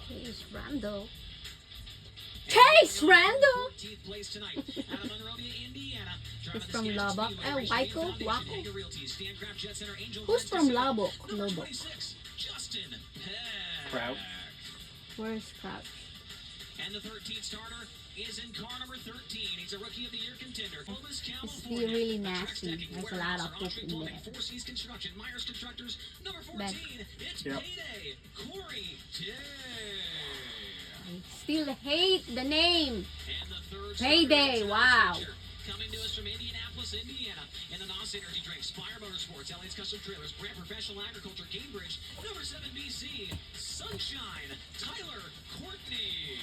Chase Randall. Chase Randall! He's from Lubbock. Waco? Waco? Who's from Lubbock? Lubbock. Crouch. Where's Crouch? And the 13th starter is in car number 13. He's a Rookie of the Year contender. It's really nasty. There's a lot of poop in there. Four Seas Construction, Myers Constructors, number 14. Bad. It's Yep. Payday. Corey Day. I still hate the name. And the third Payday, starter is wow. Fisher, coming to us from Indianapolis, Indiana. In the NOS Energy Drink, Spire Motorsports, LA's Custom Trailers, Brand Professional Agriculture, Cambridge, number 7 BC, Sunshine, Tyler Courtney.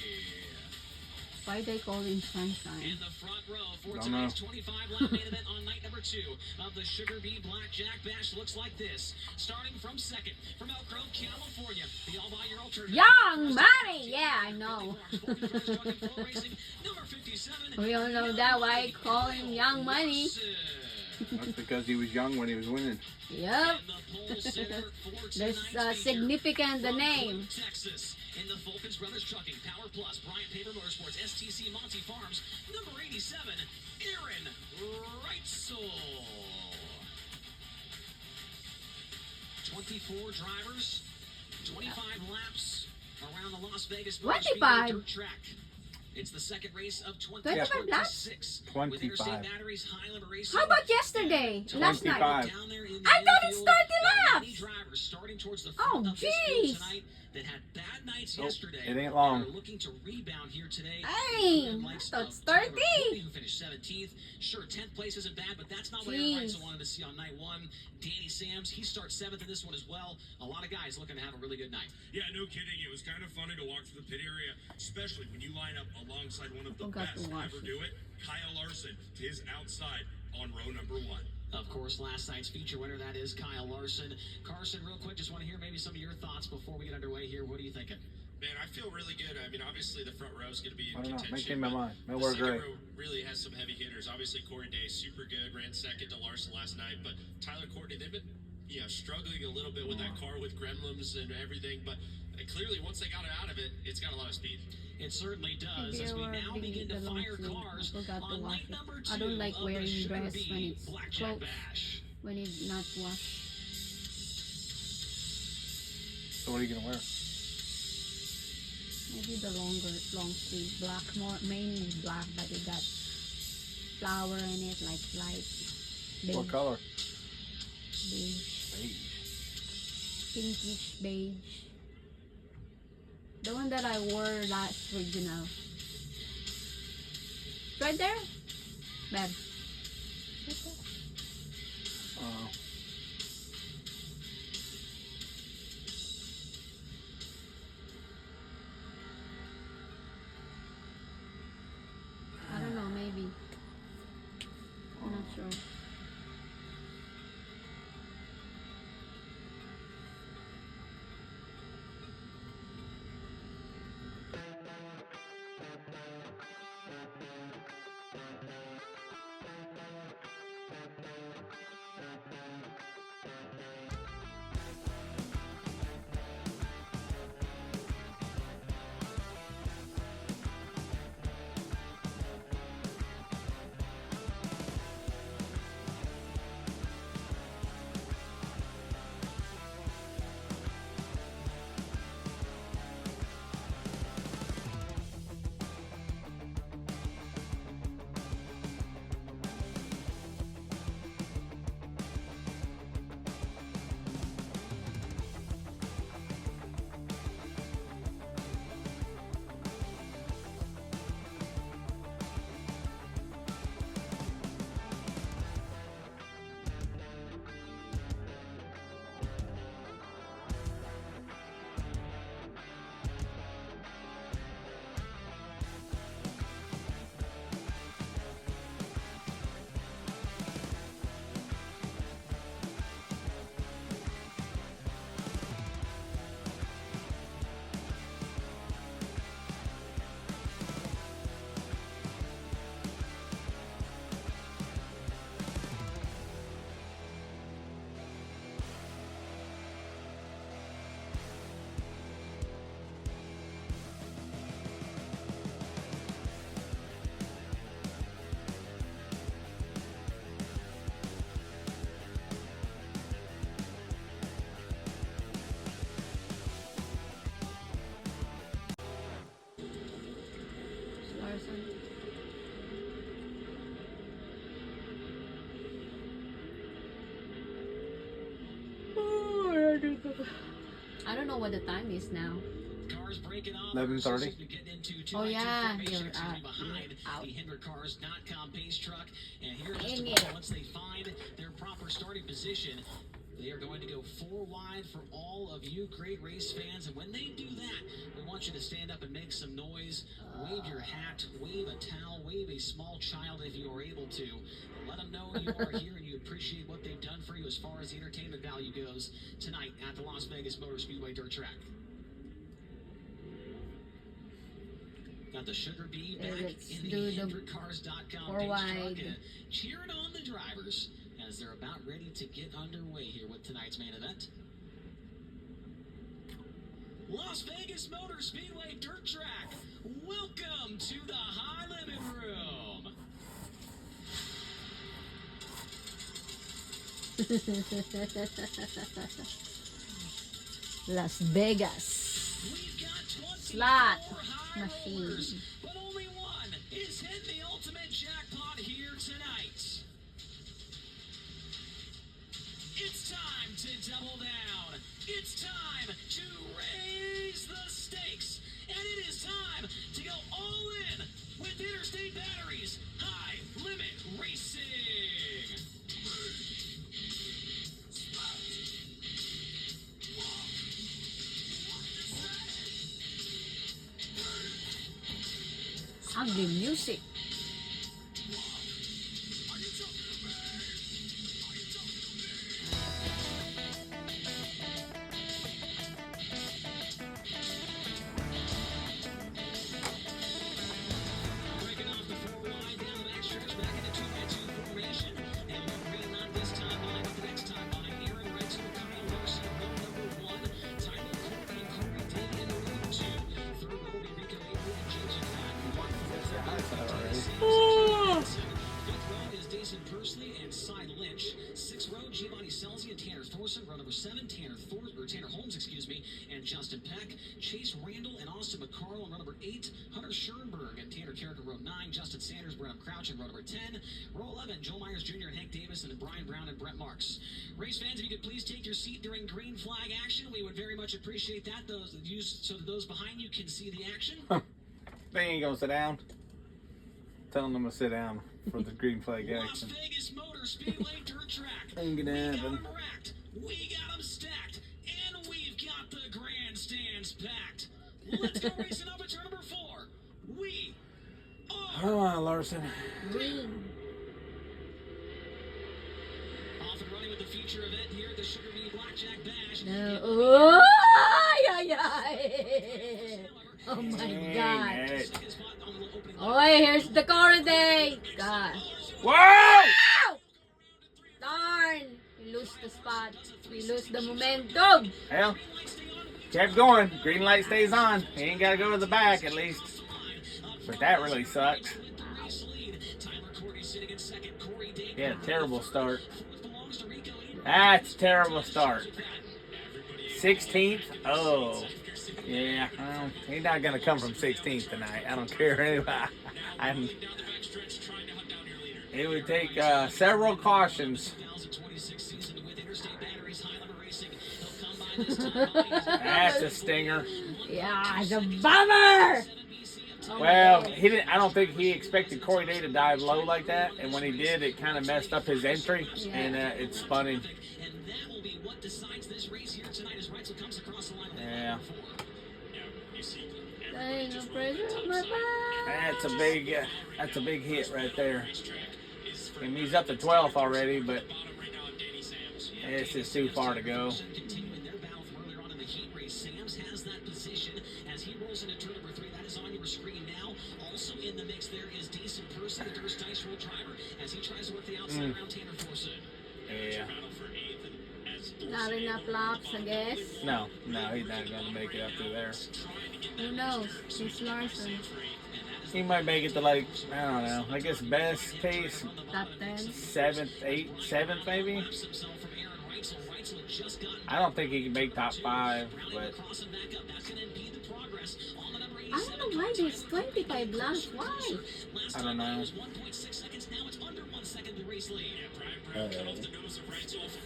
Why they call him Sunshine? In the front row for Don't know. tonight's 25-lap main event on night number 2 of the Sugar Bee Blackjack Bash looks like this. Starting from second, from Elk Grove, California, the all-by-year alternative. Young Money! Yeah, I know. We all know that. Why I call him Young Money? That's because he was young when he was winning. Yep. There's significant the name. Texas. In the Vulcans Brothers Trucking, Power Plus, Bryant Paper Motorsports, STC Monty Farms, number 87, Aaron Reitzel. 24 drivers, 25 laps around the Las Vegas Motor Speedway 25? dirt track. It's the second race of 25 2026. 25. With Interstate Batteries, High Limit Racing. How about yesterday? Last night? 25. Down there in the I thought it's infield, 30 there are many laps. drivers starting towards the Oh, front of this field jeez. tonight that had bad nights Nope, yesterday. it ain't long. They're looking to rebound here today. Hey, And I likes thought of it's Tyler 30. Courtney, who finished 17th. Sure, 10th place isn't bad, but that's not what Aaron Jeez. Reitzel wanted to see on night 1. Danny Sams, he starts 7th in this one as well. A lot of guys looking to have a really good night. Yeah, no kidding. It was kind of funny to walk through the pit area, especially when you line up alongside one of the Forgot to best to watch ever it. do it. Kyle Larson is outside on row number 1. Of course, last night's feature winner, that is Kyle Larson. Carson, real quick, just want to hear maybe some of your thoughts before we get underway here. What are you thinking? Man, I feel really good. I mean, obviously the front row is going to be in I don't know. contention. Making my but mind. That the worked second great. row really has some heavy hitters. Obviously, Corey Day, super good, ran second to Larson last night. But Tyler Courtney, they've been struggling a little bit with that car with gremlins and everything. But clearly, once they got it out of it, it's got a lot of speed. It certainly does. Maybe As we I now already begin to did the long fire sleeve. cars I forgot to on wash night it. number 2 I don't like of wearing the Sugar dress Bee when it's Blackjack close. Bash. When it's not washed. So what are you gonna wear? Maybe the long sleeve black, more mainly black, but it got flower in it, like light beige, What color? beige, Beige. pinkish beige. The one that I wore last regional. Right there, babe. Right there. Oh. I don't know, maybe. I'm not sure. I don't know what the time is now. Cars breaking off. 11:30. Oh, yeah, you're You're out. behind Out. the HendrickCars.com pace truck. And here in just a Dang moment, it. once they find their proper starting position, they are going to go 4 wide for all of you great race fans. And when they do that, we want you to stand up and make some noise. Wave your hat, wave a towel, wave a small child if you are able to. Let them know you are here and you appreciate what they've done for you as far as the entertainment value goes tonight at the Las Vegas Motor Speedway Dirt Track. Got the Sugar Bee Yeah, back let's in the do the HendrickCars.com 4 pace wide. truck and cheering on the drivers as they're about ready to get underway here with tonight's main event. Las Vegas Motor Speedway Dirt Track, welcome to the High Limit Room. Las Vegas. We've got 24 Slot high machine. rollers, but only one is hitting the ultimate jackpot here tonight. It's time to double down. It's time to raise the stakes. And it is time to go all in with Interstate Batteries High Limit Racing. Ugly music. Breaking off the 4 wide down the backstretch back into 2x2 formation. And we're green on this time line, but the next time line, Aaron Reitzel, Kyle Larson, row number 1. Tyler Courtney and Corey Day in row 2. Third row will be Rico Avery and James McFadden. Fifth row is Jason Pursley and Cy Lynch. Sixth row, Giovanni Scelzi and Tanner Thorson. Row number 7, Tanner Holmes, and Justin Peck. Chase Randall and Austin McCarl in row number 8. Hunter Schoenberg and Tanner Carrick in row 9. Justin Sanders, Brenham Crouch in row number 10. Row 11, Joe Myers Jr. and Hank Davis, and then Brian Brown and Brent Marks. Race fans, if you could please take your seat during green flag action, we would very much appreciate that. So that those behind you can see the action. They ain't gonna sit down. Telling them to sit down for the green flag Las action. Vegas Motor Speedway Dirt Track. Ain't gonna We got happen. 'em racked, we got 'em stacked, and we've got the grandstands packed. Let's go racing up at turn number 4. We are Come on, Larson. Green. off and running with the feature event here at the Sugar Bee Blackjack Bash. No. Oh, ay, ay, ay. Oh my Dang God. it. Second spot on the opening Oh, here's the Corday. God. Whoa! Ow! Darn. We lose the spot. We lose the momentum. Hell, kept going. Green light stays on. He ain't gotta go to the back at least. But that really sucks. He had a terrible start. That's a terrible start. 16th? Oh. Yeah, well, he's not going to come from 16th tonight. I don't care anyway. It would take several cautions. That's a stinger. Yeah, it's a bummer. Oh, Well, my God. he didn't. I don't think he expected Corey Day to dive low like that, and when he did, it kind of messed up his entry, and it spun him. Yeah, Dang, the pressure on my back. that's a big hit right there. And he's up to 12th already, but it's just too far to go. Continuing their battle from earlier on in the heat race. Sams has that position as he rolls into turn number 3. That is on your screen now. Also in the mix there is Decent Person, the Durst Dice Roll driver, as he tries to work the outside around Tanner Thorson. Yeah. Not enough laps, I guess. No, he's not going to make it up to there. Who knows? It's Larson. He might make it to, like, I don't know, I guess best case, Top 10. 7th maybe? I don't think he can make top 5, but I don't know why there's 25 laps. Why? I don't know.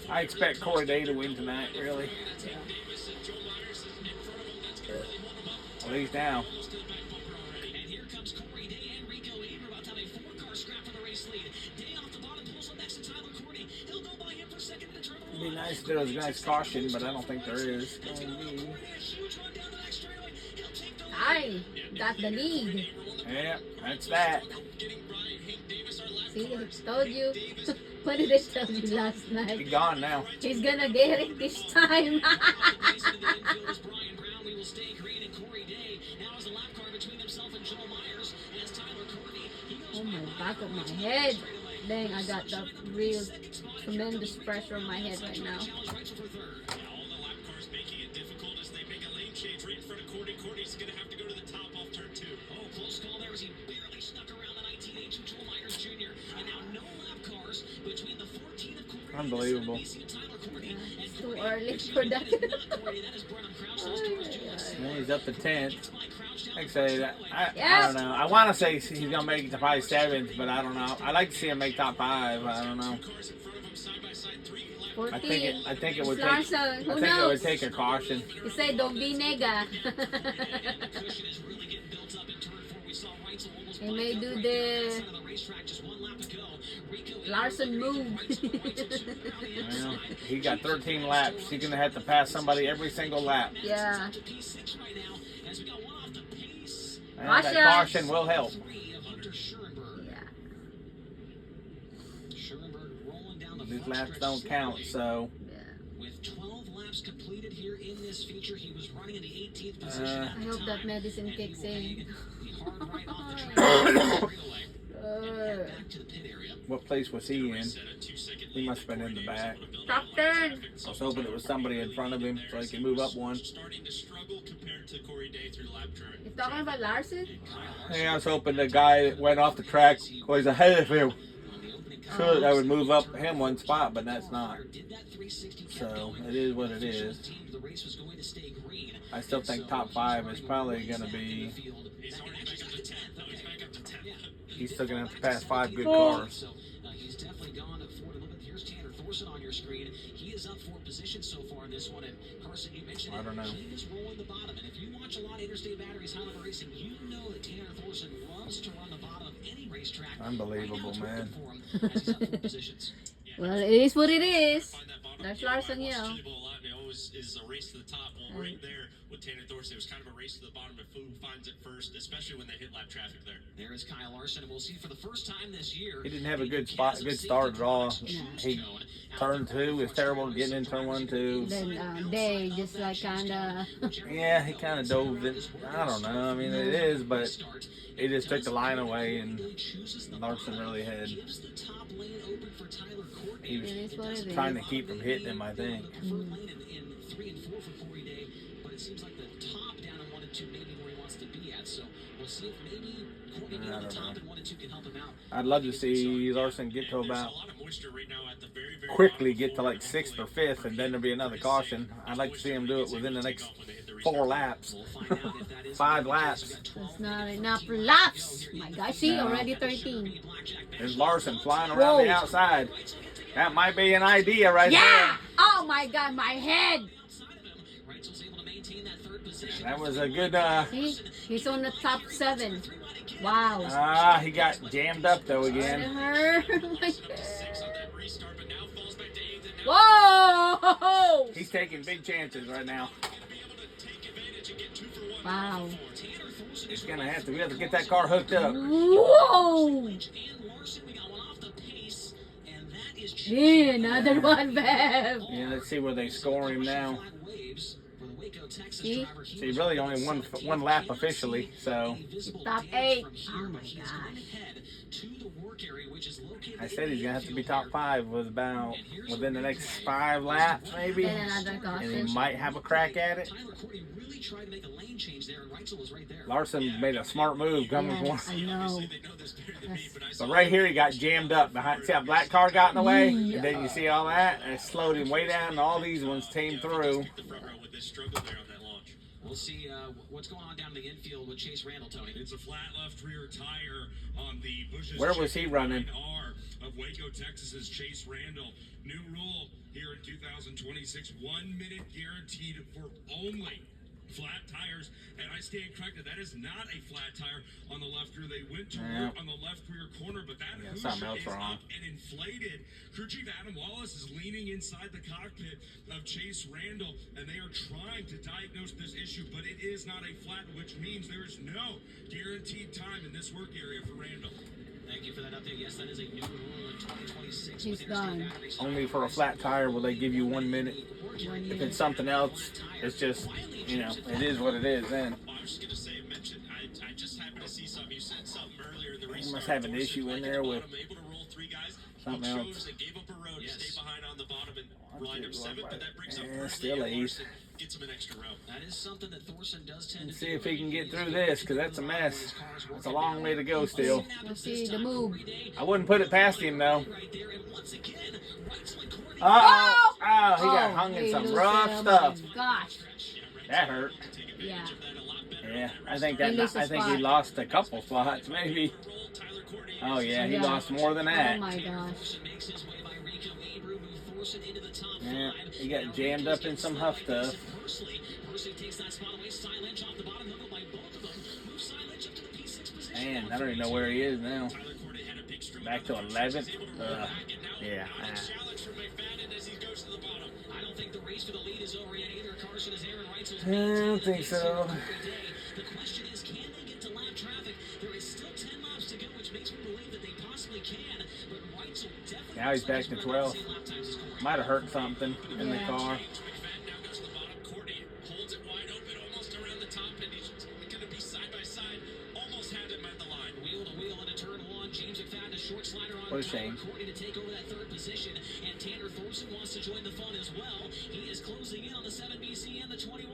I expect Corey Day to win tonight, really. At least now. And here comes Corey Day and Rico Aver about to have a 4-car scrap for the race lead. Day off the bottom, pulls up next to Tyler Courtney. He'll go by him for second in turn It'd be nice if there was a nice caution, but I don't think there is. I got the lead. Yeah, that's that. See, I told you. What did I tell you last He's night? gone now. He's gonna get it this time. Oh my, back of my head. Dang, I got the real tremendous pressure on my head right now. All the lap cars making it difficult as they make a lane change right in front of Courtney. Courtney's going to have to go to the top off turn 2. Oh, close call there as he barely snuck around the 1982 Joel Myers Jr. And now no lap cars between the 14 of Corey. Unbelievable. And Tyler Courtney. It's too early for that. That is Brennan Crouch. Those doors to us. Well, he's up to 10th. Like I say, I Yeah. don't know. I want to say he's going to make it to probably 7th, but I don't know. I'd like to see him make top 5. I don't know. Cars in front of him side by side, 3 lap 14. I think it would It's take. Larson. I Who think it would knows? take a caution. He said, don't be nega. Cushion is really getting built up in turn 4. We saw Reitzel almost He may lined do up right the there on the side of the racetrack just 1 lap ago. Rico Larson move. Well, he got 13 laps. He's going to have to pass somebody every single lap. Yeah. to P6 right now as we got one off the pace. And Caution. that caution will help. 3 of Hunter Schurenberg. Yeah. Schurenberg rolling down the These front laps stretch don't count, second. so With 12 laps completed here in this feature, he was running in the 18th position. I hope that medicine kicks in. The hard right off the track. Back to the pit area. what place was he in? He must have been in the back. Top 10. I was hoping it was somebody in front of him so he could move up one. Starting to struggle compared to Corey Day through lap track. You're talking about Larson? Yeah, I was hoping the guy that went off the track was ahead of him. So that would move up him one spot, but that's not. So it is what it is. I still think top 5 is probably going to be. He's already back up to 10th. No, he's back up to 10th. He's still going to have to pass 5 good cars. So he's definitely gone forward a little bit. Here's Tanner Thorson on your screen. He is up 4 positions so far in this one. And Carson, you mentioned I don't know. he is rolling the bottom. And if you watch a lot of Interstate Batteries high level racing, you know that Tanner Thorson loves to run the bottom of any racetrack. Unbelievable, Right now, man. it's working for him as he's up 4 positions. Well, it is what it is. Find that bottom That's gear. I Larson watched Hill. Chili Bowl a lot, and it always is a race to the top. Well, right there with Tanner Thorson, it was kind of a race to the bottom of who finds it first, especially when they hit lap traffic there. There is Kyle Larson, and we'll see for the first time this year. He didn't have a good spot, good start at all. He turn 2 was terrible, getting in turn 1, 2. Then they just like kinda. Yeah, he kind of dove in. I don't know. I mean, it is, but he just took the line away, and Larson really had. Gives the top lane open for Tyler Courtney. He It is what it is. trying to keep him hitting him, I think. Preferred lane in 3 and 4 for Corey Day, but it seems like the top down in 1 and 2 maybe where he wants to be at. So we'll see if maybe Courtney being I on the don't top know. in 1 and 2 can help him out. I'd love to see Larson get to There's about a lot of moisture right now at the very, very quickly bottom get to like 6th or 5th, and then there'll be another caution. I'd like to see him do it within the next 4 laps, We'll find out if that is 5 laps. It's not enough laps. My gosh, see, No. already 13. There's Larson flying around the Whoa. outside. That might be an idea right Yeah! Oh my god, my head! Reitzel's able to maintain that 3rd position. there. That was a good. See? He's on the top 7. Wow. He got jammed up though It again. hurt. My On head. that restart, but now falls back to 8th, and now Whoa! He's taking big chances right now. be able to take advantage and get 2 for 1. Wow. Tanner Thorson He's gonna have to. We have to get that car hooked up. Whoa! and Larson, we got one off the pace, and that is Yeah, another one, Bev. Yeah, let's see where they score him now. Waves for the Waco, Texas See? driver. He See, was really only one lap officially, so visible Top damage 8. from here, Oh but my he's gosh. going ahead to the work area, which is located I said he's gonna have to be in the top infield 5 with about within the next 5 laps maybe, Then another and caution. he might have a crack at here. it. Tyler Courtney really tried to make a lane change there, and Reitzel was right there. Larson made a smart move coming for Yes, him. I know. They know this better than me, but I saw But right here he got jammed up behind. See how black car got in the way? Yeah. And then you see all that? And it slowed him way down, and all these ones came through. the front row with this struggle there on that launch. We'll see what's going on down in the infield with Chase Randall, Tony. It's a flat left rear tire on the Bush's Where was he running? R of Waco, Texas's Chase Randall. New rule here in 2026: 1 minute guaranteed for only flat tires, and I stand corrected. That is not a flat tire on the left rear. They went to Yeah. work on the left rear corner, but that Yeah, hoosher something else is wrong. up and inflated. Crew Chief Adam Wallace is leaning inside the cockpit of Chase Randall, and they are trying to diagnose this issue, but it is not a flat, which means there is no guaranteed time in this work area for Randall. Thank you for that update. Yes, that is a new rule in 2026. He's with done. interstate battery Only for a flat tire will they give you 1 minute. 1 If minute. it's something else, it's just, you know, it is what it is then. Well, I was just going to say, mention, I just happened to see something. You said something earlier in the race. must have an issue in there with able to roll 3 guys. something Chose else. and gave up a road to stay behind on the bottom and lined up 7th, but that brings up Yeah, Bradley still and eighth. Larson, gets him an extra row. That is something that Thorson does tend Let's to see do. if he can get through this, because that's a mess. It's a long way to go still. Let's see the move. I wouldn't put it past him, though. Right there, and once again, Reitzel and Courtney Uh-oh. Oh, he got hung in he some lose rough it. Oh stuff. my gosh. That hurt. Yeah. Yeah, I think He lost a I think he spot. lost a couple spots, maybe. Oh yeah, he Yeah. lost more than Oh that. my gosh. makes his way by Rico Abreu, move Thorson into the top Yeah, 5. he got jammed up in some huff stuff. Percy takes that spot away. Silence off the bottom, hooked by both of them. Moves Silence up to the P6 position. Man, I don't even know where he is now. Back to 11th. Yeah. Challenge from McFadden as he goes to the bottom. I don't think the race for the lead is over yet either. Carson is Aaron Reitzel's I don't think so. The question is, can they get to lap traffic? There is still 10 laps to go, which makes me believe that they possibly can. But Reitzel definitely. Now he's back to 12th. Might have hurt something in the Yeah. car. McFadden now goes to the bottom. Courtney holds it wide open, almost around the top, and he's going to be side by side. Almost had him at the line. Wheel to wheel into turn 1. James McFadden, a short slider on What a Tyler shame. Courtney to take over that 3rd position. And Tanner Thorson wants to join the fun as well. He is closing in on the 7BC and the 21.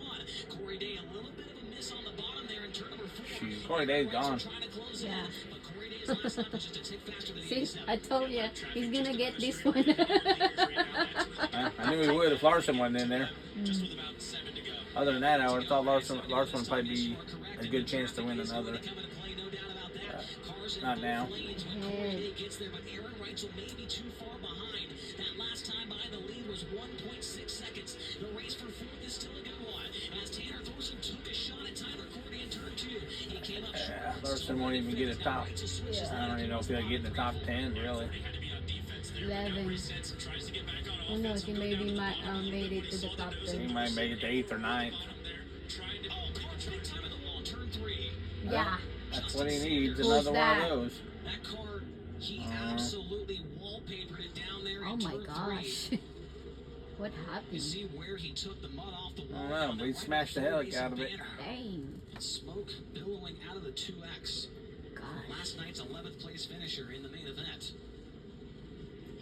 Corey Day, a little bit of a miss on the bottom there in turn number 4. Shoot, Corey Day's gone. Trying to close Yeah. in, but Corey Day's last lap was just a tick faster than See, 87. I told you, he's gonna get this one. I knew he would if Larson wasn't in there. Just with about 7 to go. Other than that, I would have thought Larson would probably be a good chance to win another. Not now. Gets there, but Aaron Reitzel may be too far behind. That last time by the lead was 1.6 seconds. The race for 4th is still a good one. As Tanner Thorson took a shot at Tyler Courtney in turn 2. He came up short. Larson won't even get a top. I don't even know if he'll get in the top 10, really. 11. Who knows, he maybe might made it to the top He 10. might make it to 8th or 9th. Time of the wall, turn 3. Yeah. That's what he needs, Who's another one that? of those. That car, he absolutely wallpapered it down there Oh in my turn gosh. 3. What You happened? see where he took the mud off the I wall. don't know, but he smashed the hell out of it. Dang. And smoke billowing out of the 2X. Gosh. Last night's 11th place finisher in the main event.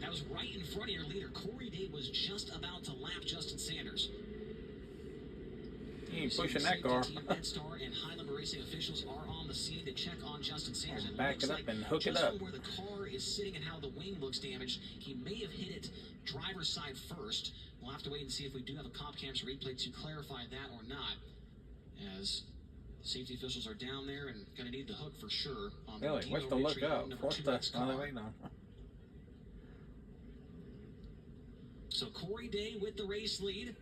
That was right in front of your leader. Corey Day was just about to lap Justin Sanders. He ain't pushing that car. Team Bedstar and Highland Racing officials are on the scene to check on Justin Sanders. And Back looks it up like and hook it just up. from where the car is sitting and how the wing looks damaged, he may have hit it driver's side first. We'll have to wait and see if we do have a comp cams replay to clarify that or not. As safety officials are down there and going to need the hook for sure. On the Really, what's Dino the look Ritchie up? number What's the... 2X Oh, car. they're waiting on. So Corey Day with the race lead.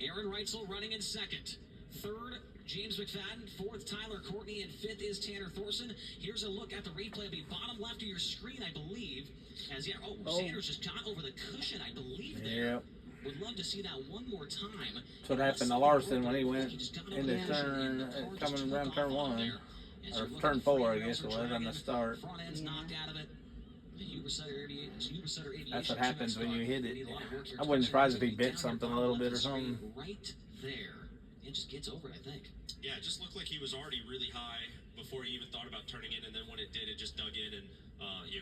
Aaron Reitzel running in 2nd. 3rd, James McFadden. 4th, Tyler Courtney. And 5th is Tanner Thorson. Here's a look at the replay. It'll be bottom left of your screen, I believe. As Sanders just got over the cushion, I believe, there. Yep. Would love to see that one more time. That's what happened to Larson when he went just got over into the cushion, turn, and the car just coming took around off turn on 1. there. As Or you look turn at 4, free I rails guess it are was, on dragging, the start. Front end's knocked out of it. The Huber-Sutter Aviation That's what happens when you hit it. Need a lot of work here I to wouldn't catch surprise if he everything bit down something here, a little bottom bit or left of the something. screen, Right there. It just gets over it, I think. Yeah, it just looked like he was already really high before he even thought about turning in, and then when it did, it just dug in, and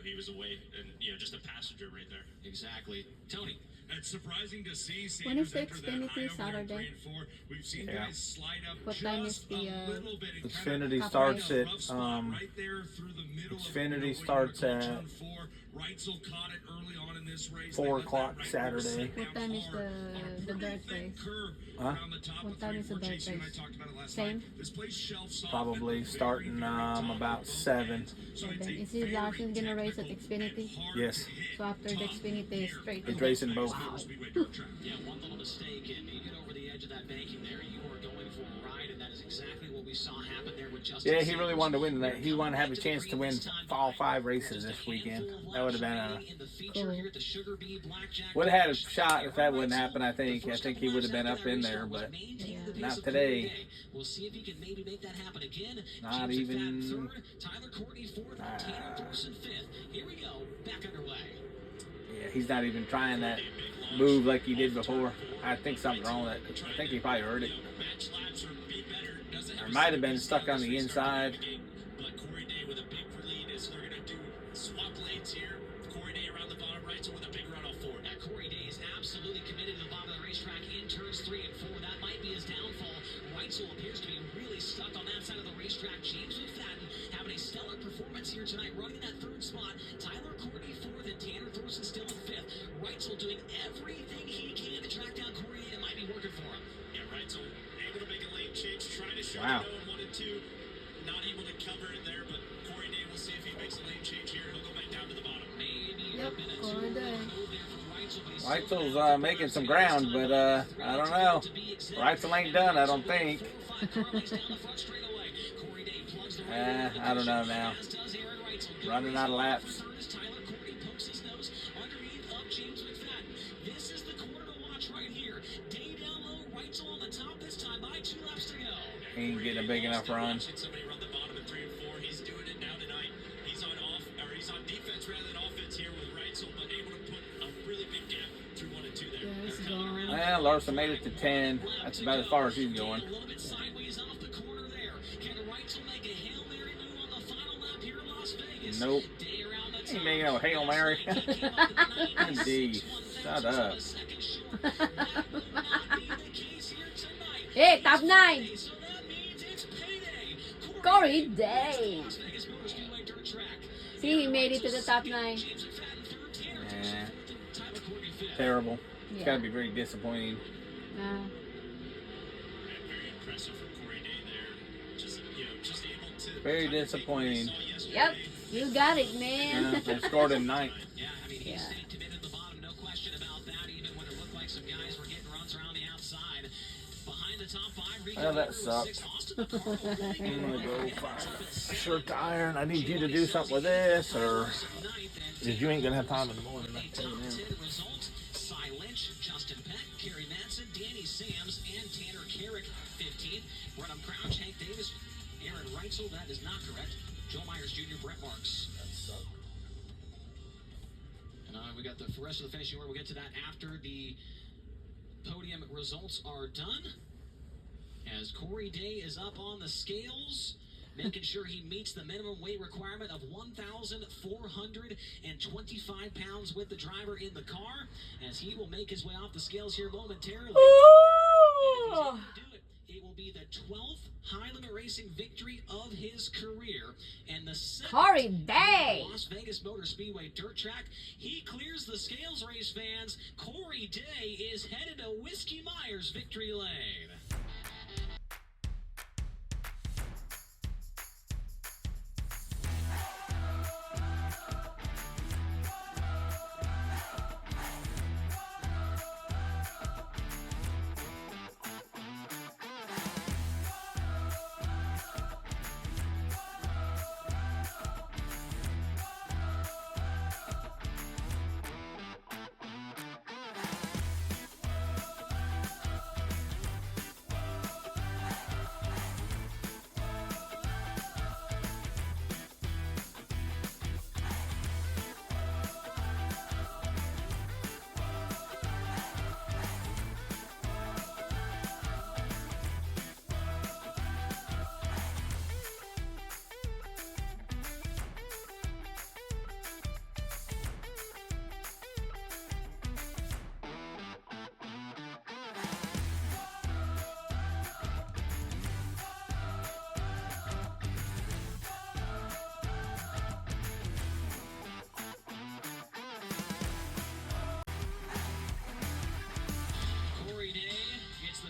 he was away, and just a passenger right there. Exactly. Tony. It's surprising to see When is Sanders the enter that high Xfinity over there in Saturday? 3 and 4. We've seen Yeah. guys slide up What time is just the, a little bit. and Xfinity kind of starts a at, rough spot right there through the middle of, Xfinity what you starts would call at turn 4. Reitzel caught it early on in this race. 4 They let that o'clock right Saturday. rear sit What down time is hard on a the pretty dirt thin race? curve Huh? around the top What of time is the 3-4. dirt Jason and I race? talked about it last Same? night. This place shelves off Probably at the starting very top about of 7. ends. So it's a Is it Larson gonna race at technical Xfinity? and hard Yes. to hit So after the top Xfinity gear. straight He's to racing both. Speedway dirt track. Yeah, one little mistake, and you get over the edge into that banking there. You are going for a ride, and that is exactly what we saw happen there with Justin. Yeah, he really wanted to win that. He wanted to have a chance to win all 5 races this weekend. That would have been a would have had a shot if that wouldn't happen. I think he would have been up in there, but not today. We'll see if he can maybe make that happen again. Not James even. McFadden third, Tyler Courtney fourth, Tanner Thorson fifth. Here we go, back underway. Yeah, he's not even trying that move like he did before. I think something's wrong with it. I think he probably heard it. Or might have been stuck on the inside. But Corey Day with a big lead as they're going to do swap lanes here. Corey Day around the bottom right, so with a big runoff forward. Now, Corey Day is absolutely committed to the bottom of the racetrack in turns 3 and 4. That might be his downfall. Reitzel appears to be really stuck on that side of the racetrack. James McFadden having a stellar performance here tonight, running in that 3rd spot. Tyler Courtney 4th and Tanner Thorson still in 5th. Reitzel doing everything he can to track down Corey Day. It might be working for him. Yeah, Reitzel able to make a lane change, trying to show Wow. in 1 and 2. Not able to cover it there, but Corey Day, we'll see if he makes a lane change here. He'll go back down to the bottom. Maybe Yep, a bit of Corey Day. move there from Reitzel, but he's Reitzel's making some ground, but I don't know. Reitzel ain't done, I don't think. I don't know now. Running out of laps. This is the corner to watch right here. Day down low, Reitzel on the top this time by 2 laps to go. He ain't getting a big enough run. Watching somebody run the bottom in 3 and 4. He's doing it now tonight. He's on defense rather than offense here with Reitzel, but able to put a really big gap through 1 and 2 there. Yeah, it's gone. Well, Larson made it to 10. That's about as far as he's going. A little bit sideways off the corner there. Can Reitzel make a Hail Mary move on the final lap here in Las Vegas? Nope. Day around the He ain't making no Hail Mary. Indeed. Shut up. Hey, top 9. So that means it's payday. Corey Day. Las Vegas Motor Speedway dirt track. See, he made it to the top 9. James McFadden third, Tanner Yeah. Thorson fourth, Tyler Courtney fifth. Terrible. It's Yeah. got to be very disappointing. Uh-huh. Very impressive from Corey Day there. Just able to. Very disappointing. Yep, you got it, man. They scored him 9th. Yeah, I mean, he's Yeah. staying committed at the bottom, no question about that, even when it looked like some guys were getting runs around the outside. Behind the top 5, Rico Well, that Porter with sucks. 6. Austin McCarthy really I'm good. gonna go find a shirt iron. I need you to do something with this, or because you ain't gonna have time in the morning. I tell you now. Results: Cy Lynch, Justin Peck, Kerry Manson, Danny Sams, and Tanner Carrick, 15th. Brenham Crouch, Hank Davis, Aaron Reitzel, that is not correct. Joe Myers Jr., Brett Marks. And we got the rest of the finishing order. We'll get to that after the podium results are done. As Corey Day is up on the scales, making sure he meets the minimum weight requirement of 1,425 pounds with the driver in the car, as he will make his way off the scales here momentarily. And if he's able to do it, it will be the 12th high limit racing victory of his career, and the second Corey Day. Las Vegas Motor Speedway dirt track. He clears the scales, race fans. Corey Day is headed to Whiskey Myers victory lane.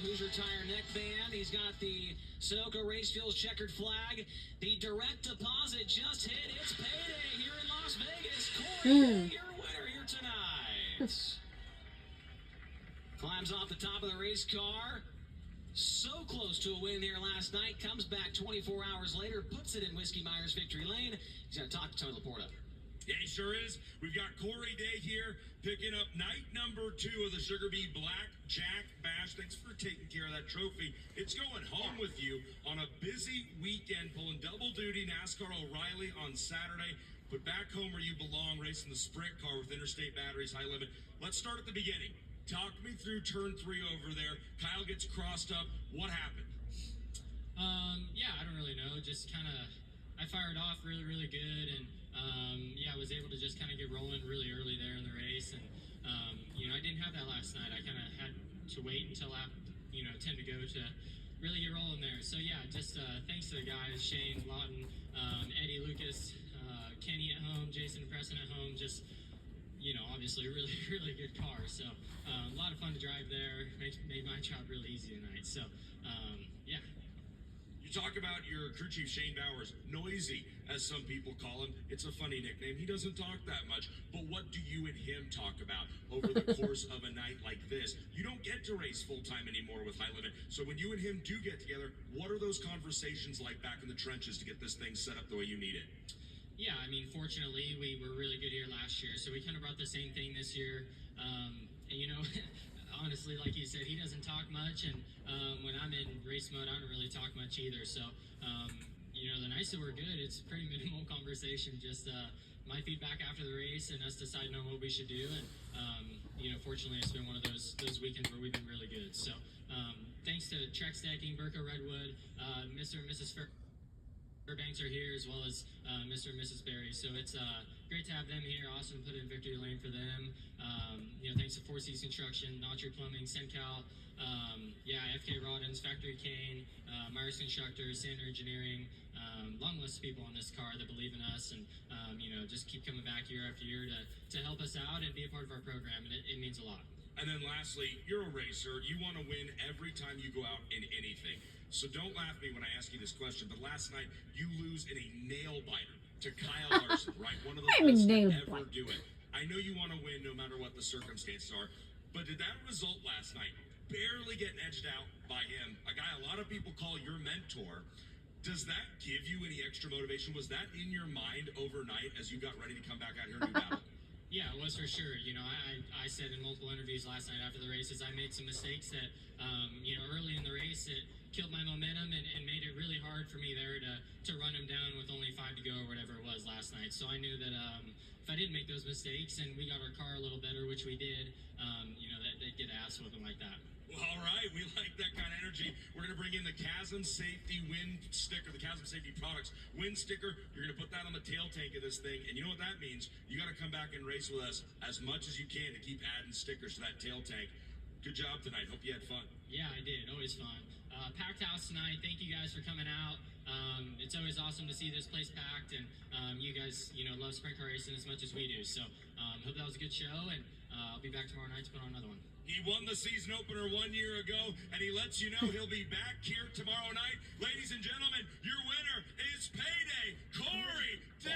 Hoosier Tire neckband. He's got the Sunoco Race Fuels checkered flag. The direct deposit just hit. It's payday here in Las Vegas. Corey Day, your winner here tonight. Climbs off the top of the race car. So close to a win here last night. Comes back 24 hours later, puts it in Whiskey Myers victory lane. He's going to talk to Tony Laporta. Yeah, he sure is. We've got Corey Day here picking up night number 2 of the Sugar Bee Black Jack Bash. Thanks for taking care of that trophy. It's going home with you on a busy weekend, pulling double duty NASCAR O'Reilly on Saturday. But back home where you belong, racing the sprint car with Interstate Batteries High Limit. Let's start at the beginning. Talk me through turn 3 over there. Kyle gets crossed up. What happened? Yeah, I don't really know. Just kind of, I fired off really, really good, and yeah, I was able to just kind of get rolling really early there in the race, and you know, I didn't have that last night. I kind of had to wait until after, 10 to go to really get rolling there. So yeah, just thanks to the guys, Shane, Lawton, Eddie, Lucas, Kenny at home, Jason and Preston at home. Just, obviously a really, really good car. So a lot of fun to drive there. Made my job really easy tonight. So yeah. You talk about your crew chief, Shane Bowers, Noisy, as some people call him. It's a funny nickname. He doesn't talk that much. But what do you and him talk about over the course of a night like this? You don't get to race full-time anymore with High Limit. So when you and him do get together, what are those conversations like back in the trenches to get this thing set up the way you need it? Yeah, I mean, fortunately, we were really good here last year, so we kind of brought the same thing this year. And, honestly, like you said, he doesn't talk much, and when I'm in race mode, I don't really talk much either. So, the nights that we're good, it's pretty minimal conversation, just my feedback after the race and us deciding on what we should do. And, fortunately, it's been one of those weekends where we've been really good. So, thanks to Trek Stacking, Burko Redwood, Mr. and Mrs. Fairbanks are here, as well as Mr. and Mrs. Berry. So it's great to have them here. Awesome to put in victory lane for them. Thanks to Four Seas Construction, Nautry Plumbing, Sencal, FK Roddens, Factory Cane, Myers Constructors, Sander Engineering. Long list of people on this car that believe in us, and just keep coming back year after year to help us out and be a part of our program, and it means a lot. And then lastly, you're a racer. You want to win every time you go out in anything. So don't laugh at me when I ask you this question, but last night you lose in a nail biter to Kyle Larson, right? One of the best to ever do it. I know you want to win no matter what the circumstances are, but did that result last night, barely getting edged out by him, a guy a lot of people call your mentor, does that give you any extra motivation? Was that in your mind overnight as you got ready to come back out here and do battle? Yeah, it was for sure. I said in multiple interviews last night after the races, I made some mistakes that, early in the race, it killed my momentum and made it really hard for me there to run him down with only 5 to go or whatever it was last night. So I knew that if I didn't make those mistakes and we got our car a little better, which we did, that they'd get ass whooping like that. Well, all right, we like that kind of energy. We're going to bring in the Chasm Safety Wind Sticker, the Chasm Safety Products Wind Sticker. You're going to put that on the tail tank of this thing, and you know what that means? You got to come back and race with us as much as you can to keep adding stickers to that tail tank. Good job tonight. Hope you had fun. Yeah, I did. Always fun. Packed house tonight. Thank you guys for coming out. It's always awesome to see this place packed, and you guys, love sprint car racing as much as we do. So hope that was a good show, and I'll be back tomorrow night to put on another one. He won the season opener 1 year ago, and he lets you know he'll be back here tomorrow night. Ladies and gentlemen, your winner is Payday, Corey Day!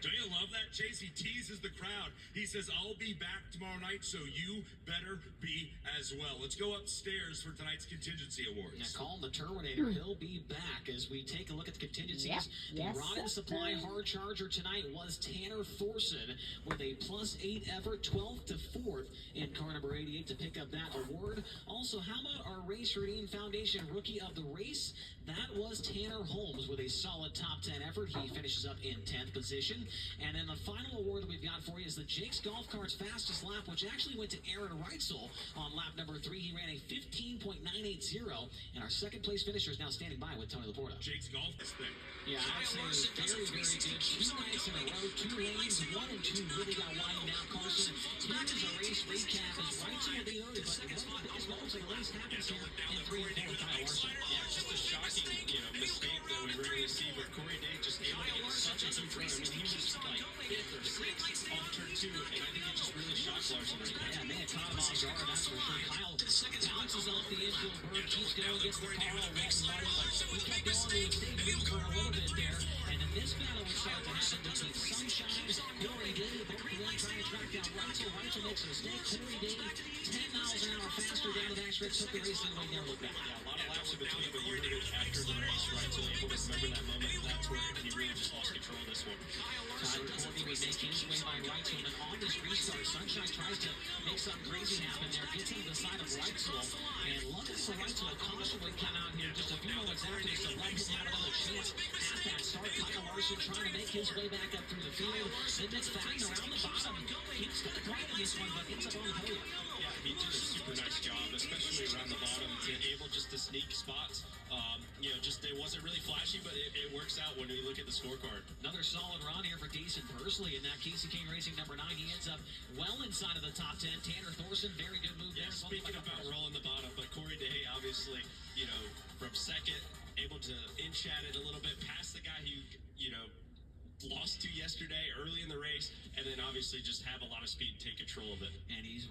Don't you love that, Chase? He teases the crowd. He says, I'll be back tomorrow night, so you better be as well. Let's go upstairs for tonight's Contingency Awards. Now, call him the Terminator. He'll be back as we take a look at the contingencies. The Rod Supply hard charger tonight was Tanner Thorson with a +8 effort, 12th to 4th in car number 88 to pick up that award. Also, how about our Race Redeem Foundation Rookie of the Race? That was Tanner Holmes with a solid top 10 effort. He finishes up in 10th position. And then the final award that we've got for you is the Jake's Golf Cart's fastest lap, which actually went to Aaron Reitzel on lap number 3. He ran a 15.980, and our second place finisher is now standing by with Tony Laporta. Jake's Golf this thing. Yeah, I'd say it was very, very good. 2 nights in a row, 2 lanes, 1 and 2 really got widened out. Carson, here's a race recap. As Reitzel will be early, but it looks like a race happens here in 3 and 4 with Kyle Larson. Yeah, just a shocking, mistake that we rarely see, but Corey Day just able to get such a huge run. I mean, he was like 5th or 6th off turn 2, and I think it just really shocked Larson right there. Yeah, man, caught him off guard, that's for sure. Kyle bounces off the infield. Bird keeps going, gets the car all wet and muddy, but he kept going and stayed moving for a little bit there. And then this battle would start to happen between Sunshine and Corey Day. Both of them trying to track down Reitzel. Reitzel makes a mistake. Corey Day, 10 miles an hour faster down the backstretch, took the racing away, never looked back. Yeah, a lot of laps in between, but you heard it after the race, right? So able to remember that moment. That's where he really just lost control of this one. Tyler Courtney would make his way by Reitzel, and on this restart, Sunshine tries to make something crazy happen there, gets into the side of Reitzel, and luckily for Reitzel, a caution would come out here just a few moments after this to let him have another chance at that start. Kyle Larson trying to make his way back up through the field, then Mitch Fadden around the bottom. He's kind of quiet in this one, but ends up on the podium. Yeah, he did a super nice job, especially around the bottom, able just to sneak spots. Just it wasn't really flashy, but it works out when you look at the scorecard. Another solid run here for Jason Persley in that Casey King Racing number 9. He ends up well inside of the top 10. Tanner Thorson, very good move there. Yeah, speaking about rolling the bottom, but Corey Day, obviously, from second, able to inch at it a little bit past the guy who, lost to yesterday early in the race, and then obviously just have a lot of speed and take control of it. And he's